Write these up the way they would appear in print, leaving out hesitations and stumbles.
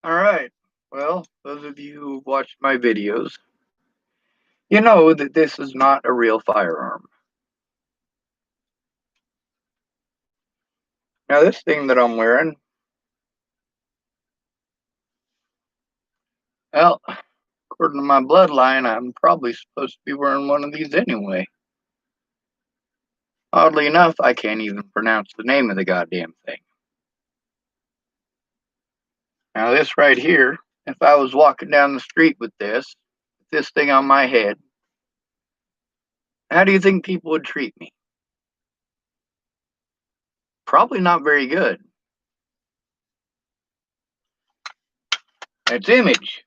All right. Well, those of you who watched my videos, you know that this is not a real firearm. Now, this thing that I'm wearing, well, according to my bloodline, I'm probably supposed to be wearing one of these anyway. Oddly enough, I can't even pronounce the name of the goddamn thing. Now, this right here, if I was walking down the street with this thing on my head, how do you think people would treat me? Probably not very good. It's image.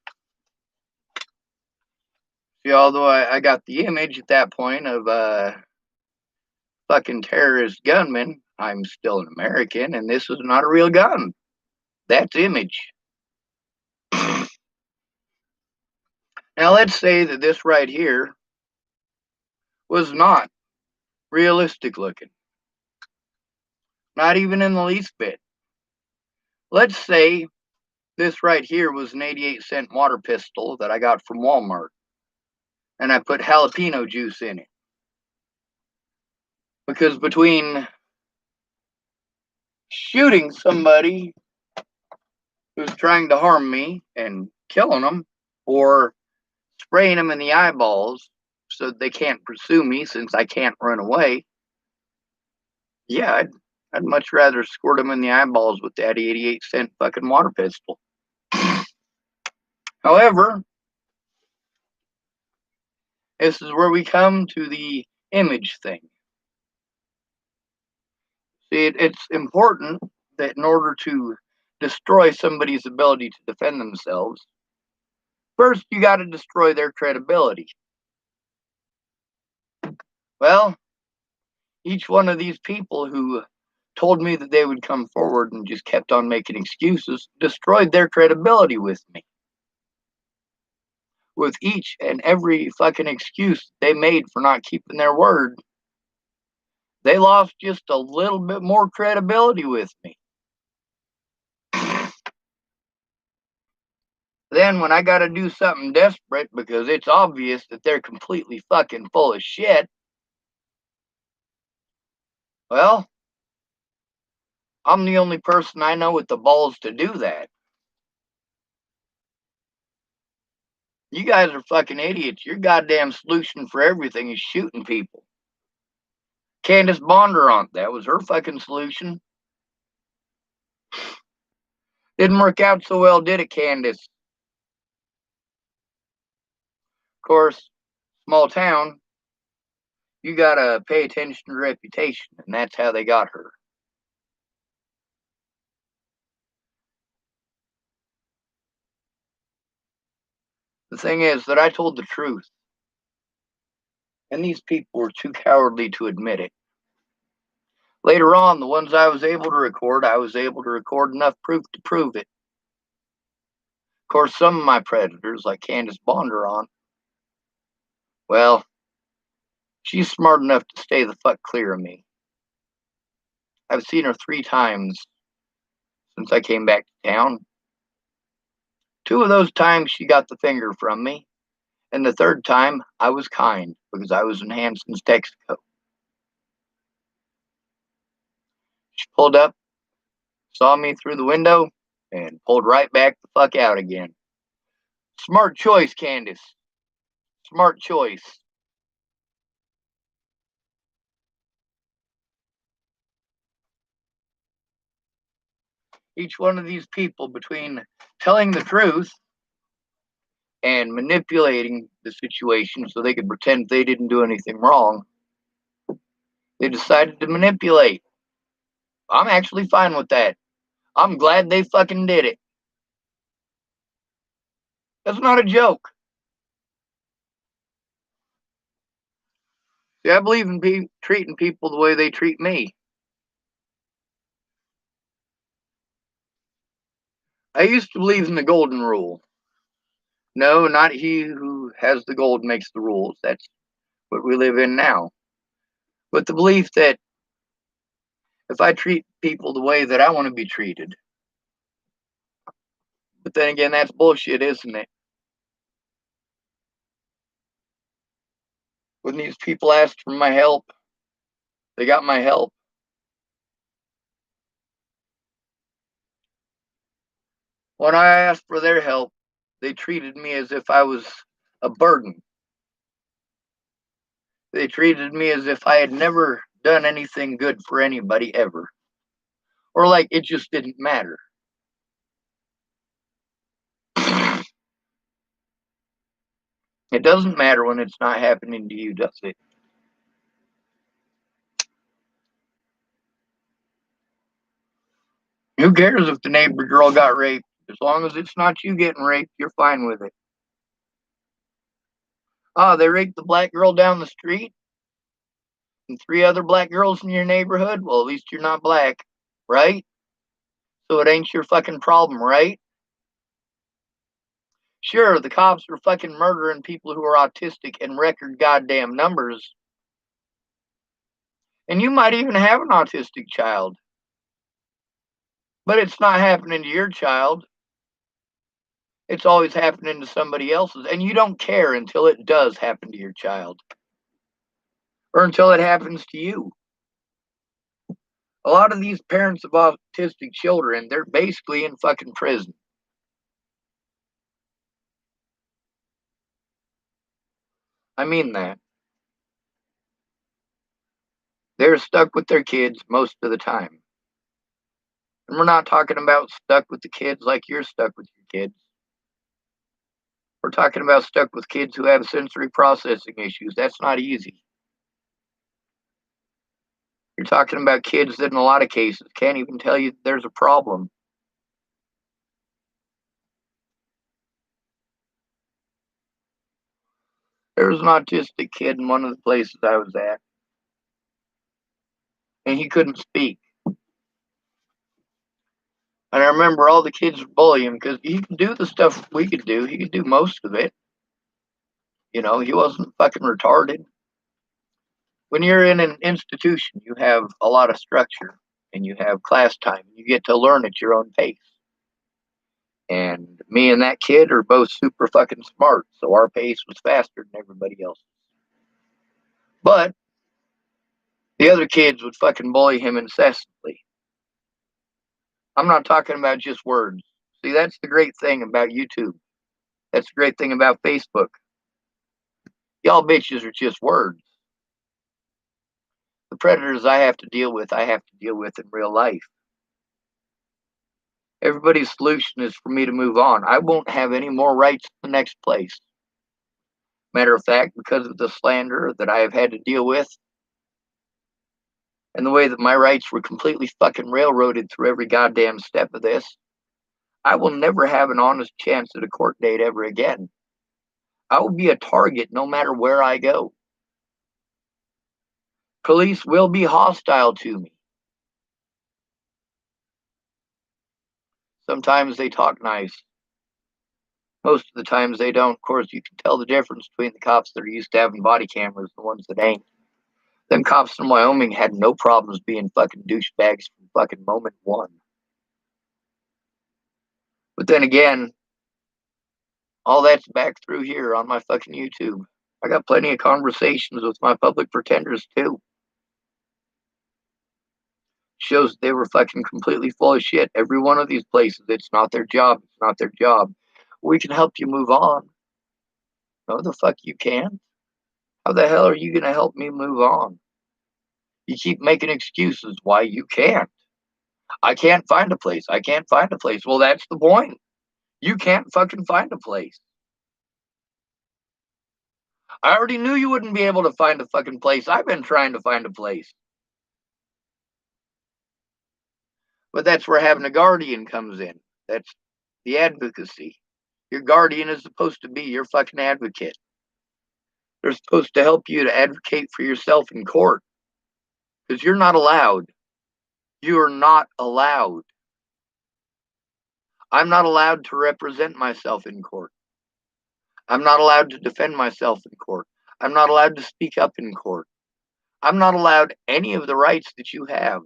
See, although I got the image at that point of fucking terrorist gunman, I'm still an American, and this is not a real gun. That's image. Now, let's say that this right here was not realistic looking, not even in the least bit. Let's say this right here was an 88-cent water pistol that I got from Walmart, and I put jalapeno juice in it. Because between shooting somebody who's trying to harm me and killing them, or spraying them in the eyeballs so they can't pursue me since I can't run away. Yeah, I'd much rather squirt them in the eyeballs with that 88-cent fucking water pistol. However, this is where we come to the image thing. See, it's important that in order to destroy somebody's ability to defend themselves, first you got to destroy their credibility. Well, each one of these people who told me that they would come forward and just kept on making excuses destroyed their credibility with me. With each and every fucking excuse they made for not keeping their word, they lost just a little bit more credibility with me. Then, when I got to do something desperate because it's obvious that they're completely fucking full of shit, well, I'm the only person I know with the balls to do that. You guys are fucking idiots. Your goddamn solution for everything is shooting people. Candace Bondurant, that was her fucking solution. Didn't work out so well, did it, Candace? Of course, small town, you gotta pay attention to reputation, and that's how they got her. The thing is that I told the truth, and these people were too cowardly to admit it. Later on, the ones I was able to record enough proof to prove it. Of course, some of my predators, like Candace Bondurant, well, she's smart enough to stay the fuck clear of me. I've seen her 3 times since I came back to town. 2 of those times she got the finger from me, and the 3rd time I was kind because I was in Hanson's, Texaco. She pulled up, saw me through the window, and pulled right back the fuck out again. Smart choice, Candace. Smart choice. Each one of these people, between telling the truth and manipulating the situation so they could pretend they didn't do anything wrong, they decided to manipulate. I'm actually fine with that. I'm glad they fucking did it. That's not a joke. See, I believe in treating people the way they treat me. I used to believe in the golden rule. No, not he who has the gold makes the rules. That's what we live in now. With the belief that if I treat people the way that I want to be treated, But then again, that's bullshit, isn't it? When these people asked for my help, they got my help. When I asked for their help, they treated me as if I was a burden. They treated me as if I had never done anything good for anybody ever. Or like it just didn't matter. It doesn't matter when it's not happening to you, does it? Who cares if the neighbor girl got raped? As long as it's not you getting raped, you're fine with it. Oh, they raped the black girl down the street and three other black girls in your neighborhood? Well, at least you're not black, right? So it ain't your fucking problem, right? Sure, the cops are fucking murdering people who are autistic in record goddamn numbers. And you might even have an autistic child. But it's not happening to your child. It's always happening to somebody else's. And you don't care until it does happen to your child. Or until it happens to you. A lot of these parents of autistic children, they're basically in fucking prison. I mean that. They're stuck with their kids most of the time. And we're not talking about stuck with the kids like you're stuck with your kids. We're talking about stuck with kids who have sensory processing issues. That's not easy. You're talking about kids that in a lot of cases can't even tell you there's a problem. There was an autistic kid in one of the places I was at, and he couldn't speak. And I remember all the kids would bully him because he could do the stuff we could do. He could do most of it. You know, he wasn't fucking retarded. When you're in an institution, you have a lot of structure and you have class time. You get to learn at your own pace. And me and that kid are both super fucking smart, so our pace was faster than everybody else. But the other kids would fucking bully him incessantly. I'm not talking about just words. See, that's the great thing about YouTube. That's the great thing about Facebook. Y'all bitches are just words. The predators I have to deal with in real life. Everybody's solution is for me to move on. I won't have any more rights in the next place. Matter of fact, because of the slander that I have had to deal with and the way that my rights were completely fucking railroaded through every goddamn step of this, I will never have an honest chance at a court date ever again. I will be a target no matter where I go. Police will be hostile to me. Sometimes they talk nice. Most of the times they don't. Of course, you can tell the difference between the cops that are used to having body cameras and the ones that ain't. Them cops in Wyoming had no problems being fucking douchebags from fucking moment one. But then again, all that's back through here on my fucking YouTube. I got plenty of conversations with my public pretenders too. Shows they were fucking completely full of shit. Every one of these places, it's not their job. It's not their job. We can help you move on. No, the fuck you can. How the hell are you gonna help me move on? You keep making excuses why you can't. I can't find a place. I can't find a place. Well, that's the point. You can't fucking find a place. I already knew you wouldn't be able to find a fucking place. I've been trying to find a place. But that's where having a guardian comes in. That's the advocacy. Your guardian is supposed to be your fucking advocate. They're supposed to help you to advocate for yourself in court. Because you're not allowed. You are not allowed. I'm not allowed to represent myself in court. I'm not allowed to defend myself in court. I'm not allowed to speak up in court. I'm not allowed any of the rights that you have.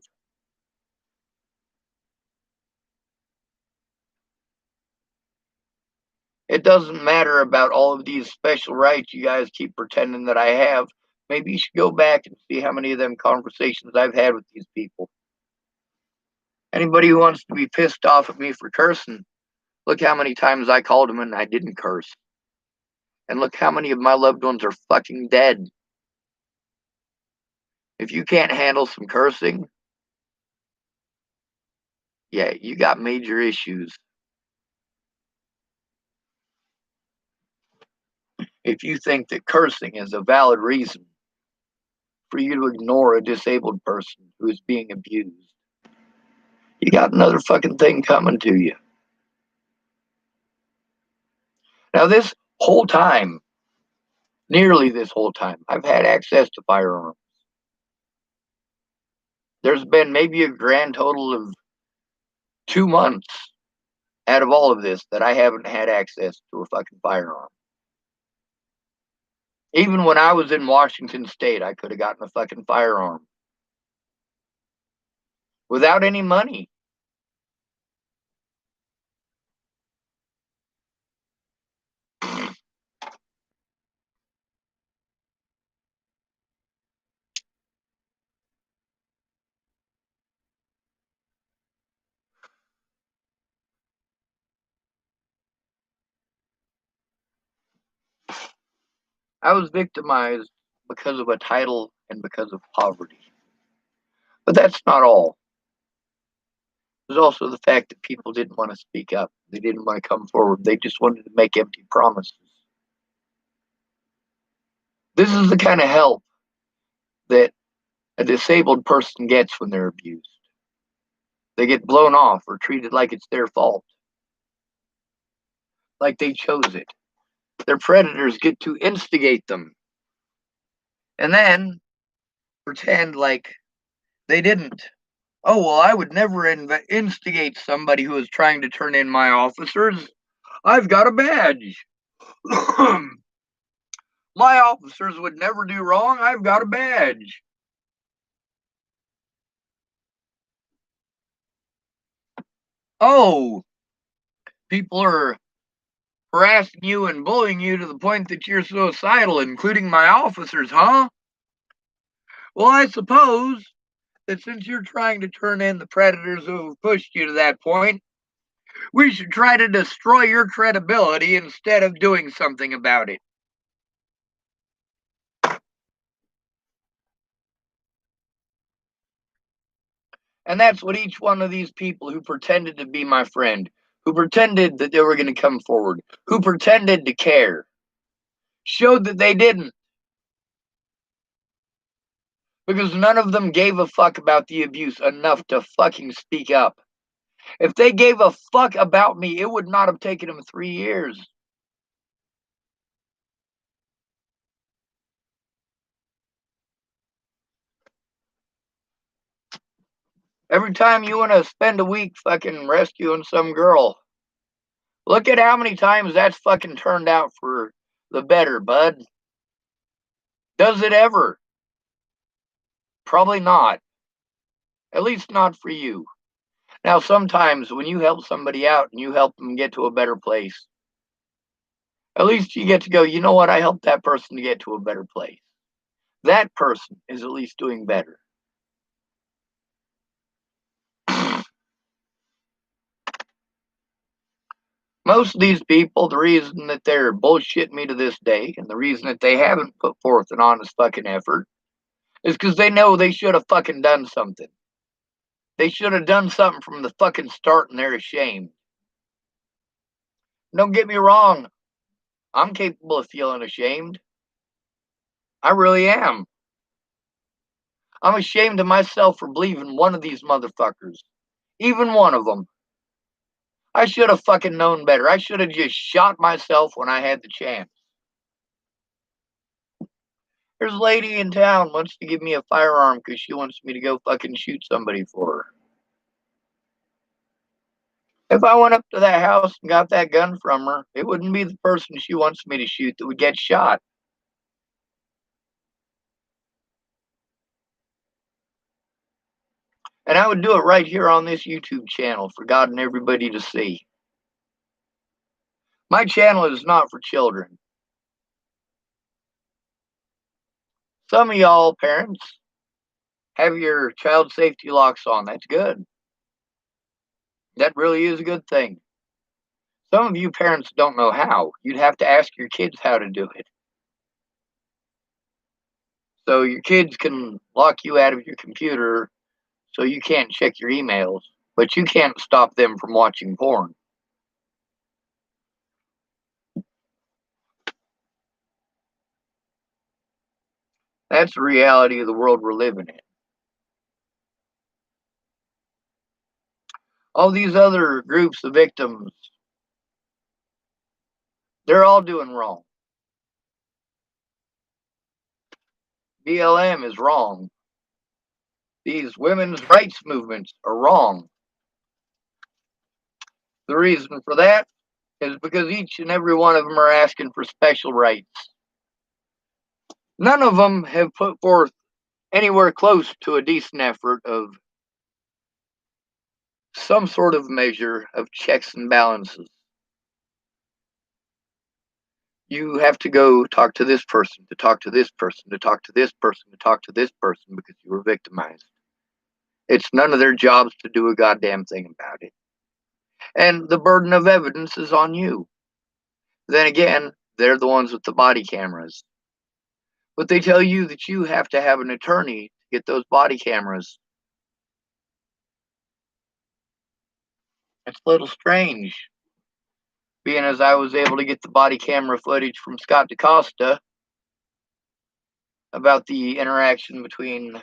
It doesn't matter about all of these special rights you guys keep pretending that I have. Maybe you should go back and see how many of them conversations I've had with these people. Anybody who wants to be pissed off at me for cursing, look how many times I called them and I didn't curse. And look how many of my loved ones are fucking dead. If you can't handle some cursing, yeah, you got major issues. If you think that cursing is a valid reason for you to ignore a disabled person who is being abused, you got another fucking thing coming to you. Now, this whole time, nearly this whole time, I've had access to firearms. There's been maybe a grand total of 2 months out of all of this that I haven't had access to a fucking firearm. Even when I was in Washington State, I could have gotten a fucking firearm without any money. I was victimized because of a title and because of poverty. But that's not all. There's also the fact that people didn't want to speak up. They didn't want to come forward. They just wanted to make empty promises. This is the kind of help that a disabled person gets when they're abused. They get blown off or treated like it's their fault, like they chose it. Their predators get to instigate them and then pretend like they didn't. Oh, well, I would never instigate somebody who is trying to turn in my officers. I've got a badge. My officers would never do wrong. I've got a badge. Oh, people are harassing you and bullying you to the point that you're suicidal, including my officers, huh? Well, I suppose that since you're trying to turn in the predators who have pushed you to that point, we should try to destroy your credibility instead of doing something about it. And that's what each one of these people who pretended to be my friend, who pretended that they were going to come forward, who pretended to care, showed that they didn't. Because none of them gave a fuck about the abuse enough to fucking speak up. If they gave a fuck about me, it would not have taken them 3 years. Every time you want to spend a week fucking rescuing some girl, look at how many times that's fucking turned out for the better, bud. Does it ever? Probably not. At least not for you. Now, sometimes when you help somebody out and you help them get to a better place, at least you get to go, you know what? I helped that person to get to a better place. That person is at least doing better. Most of these people, the reason that they're bullshitting me to this day and the reason that they haven't put forth an honest fucking effort is because they know they should have fucking done something. They should have done something from the fucking start and they're ashamed. Don't get me wrong. I'm capable of feeling ashamed. I really am. I'm ashamed of myself for believing one of these motherfuckers. Even one of them. I should have fucking known better. I should have just shot myself when I had the chance. There's a lady in town wants to give me a firearm because she wants me to go fucking shoot somebody for her. If I went up to that house and got that gun from her, it wouldn't be the person she wants me to shoot that would get shot. And I would do it right here on this YouTube channel for God and everybody to see. My channel is not for children. Some of y'all parents have your child safety locks on. That's good. That really is a good thing. Some of you parents don't know how. You'd have to ask your kids how to do it. So your kids can lock you out of your computer so you can't check your emails, but you can't stop them from watching porn. That's the reality of the world we're living in. All these other groups of victims, they're all doing wrong. BLM is wrong. These women's rights movements are wrong. The reason for that is because each and every one of them are asking for special rights. None of them have put forth anywhere close to a decent effort of some sort of measure of checks and balances. You have to go talk to this person, to talk to this person, to talk to this person, to talk to this person because you were victimized. It's none of their jobs to do a goddamn thing about it. And the burden of evidence is on you. Then again, they're the ones with the body cameras. But they tell you that you have to have an attorney to get those body cameras. It's a little strange, being as I was able to get the body camera footage from Scott DaCosta about the interaction between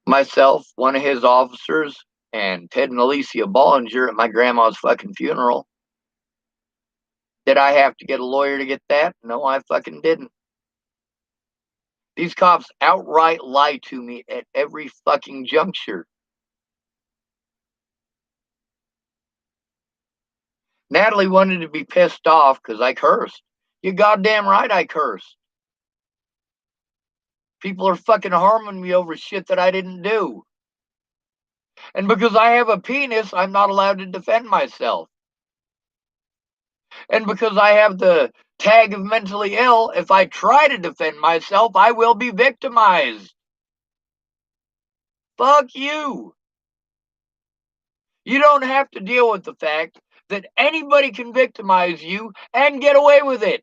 myself, one of his officers, and Ted and Alicia Bollinger at my grandma's fucking funeral. Did I have to get a lawyer to get that? No, I fucking didn't. These cops outright lie to me at every fucking juncture. Natalie wanted to be pissed off because I cursed. You goddamn right I cursed. People are fucking harming me over shit that I didn't do. And because I have a penis, I'm not allowed to defend myself. And because I have the tag of mentally ill, if I try to defend myself, I will be victimized. Fuck you. You don't have to deal with the fact that anybody can victimize you and get away with it.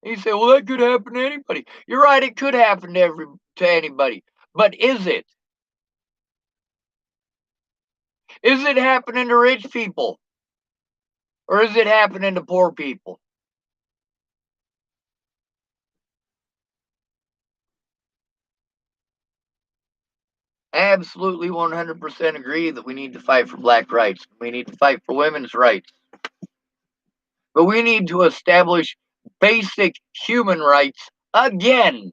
You say, well, that could happen to anybody. You're right, it could happen to anybody. But is it? Is it happening to rich people? Or is it happening to poor people? Absolutely 100% agree that we need to fight for black rights. We need to fight for women's rights. But we need to establish basic human rights again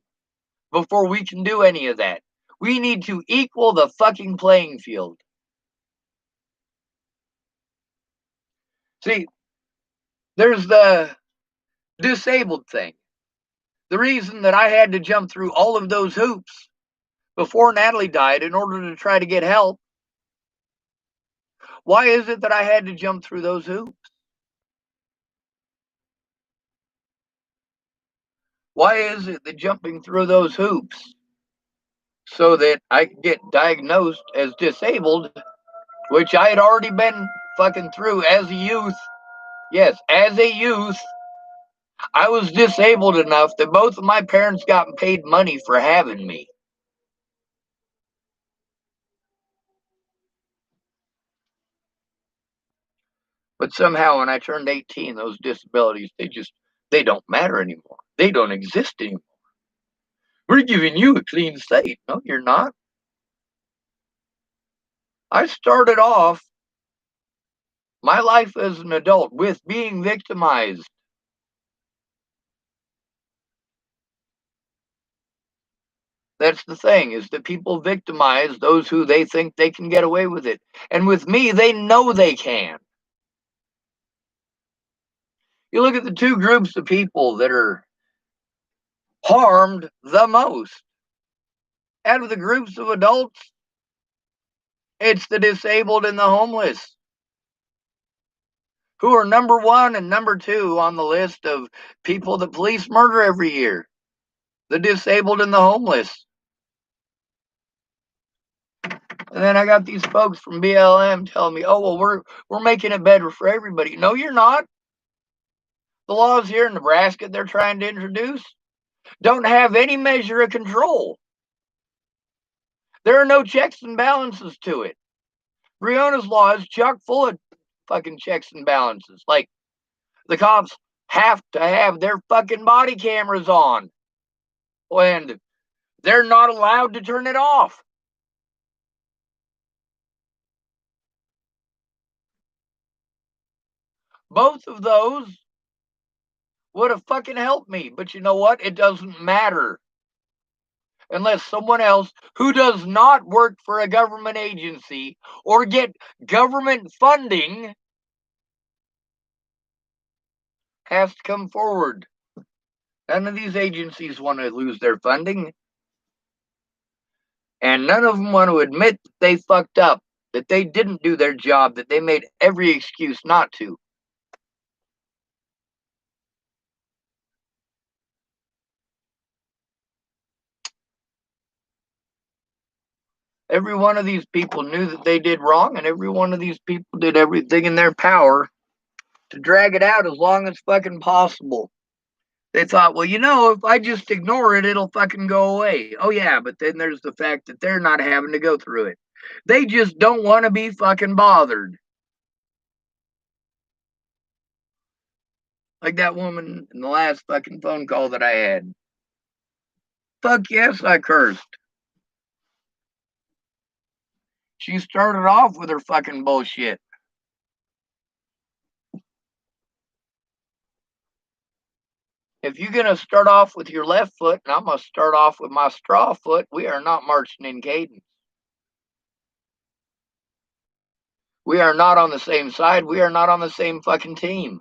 before we can do any of that. We need to equal the fucking playing field. See, there's the disabled thing. The reason that I had to jump through all of those hoops before Natalie died in order to try to get help. Why is it that I had to jump through those hoops? Why is it that jumping through those hoops so that I could get diagnosed as disabled, which I had already been fucking through as a youth? Yes, as a youth, I was disabled enough that both of my parents got paid money for having me. But somehow when I turned 18, those disabilities, they don't matter anymore. They don't exist anymore. We're giving you a clean slate. No, you're not. I started off my life as an adult with being victimized. That's the thing, is that people victimize those who they think they can get away with it. And with me, they know they can. You look at the two groups of people that are harmed the most. Out of the groups of adults, it's the disabled and the homeless. who are number one and number two on the list of people that police murder every year. The disabled and the homeless. And then I got these folks from BLM telling me, oh, well, we're making it better for everybody. No, you're not. The laws here in Nebraska they're trying to introduce don't have any measure of control. There are no checks and balances to it. Briona's law is chock full of fucking checks and balances. Like, the cops have to have their fucking body cameras on, and they're not allowed to turn it off. Both of those would have fucking helped me, but you know what? It doesn't matter. Unless someone else who does not work for a government agency or get government funding has to come forward. None of these agencies want to lose their funding. And none of them want to admit that they fucked up, that they didn't do their job, that they made every excuse not to. Every one of these people knew that they did wrong, and every one of these people did everything in their power to drag it out as long as fucking possible. They thought, well, you know, if I just ignore it, it'll fucking go away. Oh, yeah, but then there's the fact that they're not having to go through it. They just don't want to be fucking bothered. Like that woman in the last fucking phone call that I had. Fuck yes, I cursed. She started off with her fucking bullshit. If you're going to start off with your left foot, and I'm going to start off with my straw foot, we are not marching in cadence. We are not on the same side. We are not on the same fucking team.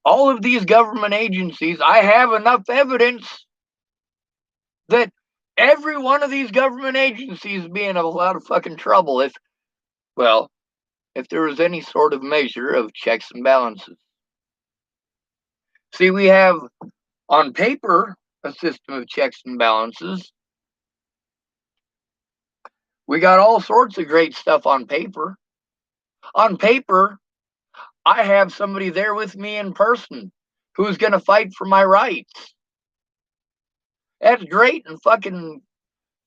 All of these government agencies, I have enough evidence that every one of these government agencies be in a lot of fucking trouble if there was any sort of measure of checks and balances. See, we have on paper a system of checks and balances. We got all sorts of great stuff on paper. On paper, I have somebody there with me in person who's going to fight for my rights. That's great and fucking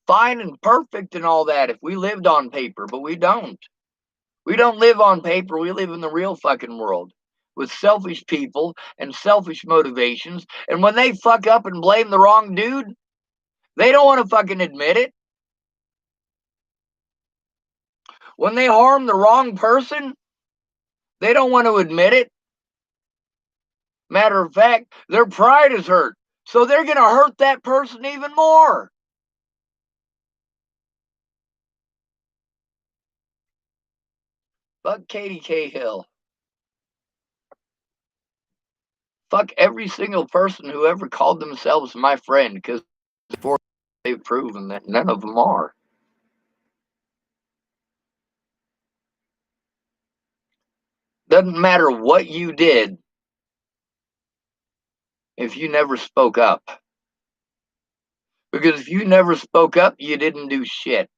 fine and perfect and all that if we lived on paper, but we don't. We don't live on paper. We live in the real fucking world with selfish people and selfish motivations. And when they fuck up and blame the wrong dude, they don't want to fucking admit it. When they harm the wrong person, they don't want to admit it. Matter of fact, their pride is hurt. So they're going to hurt that person even more. Fuck Katie Cahill. Fuck every single person who ever called themselves my friend, because before they've proven that none of them are. Doesn't matter what you did if you never spoke up. Because if you never spoke up, you didn't do shit.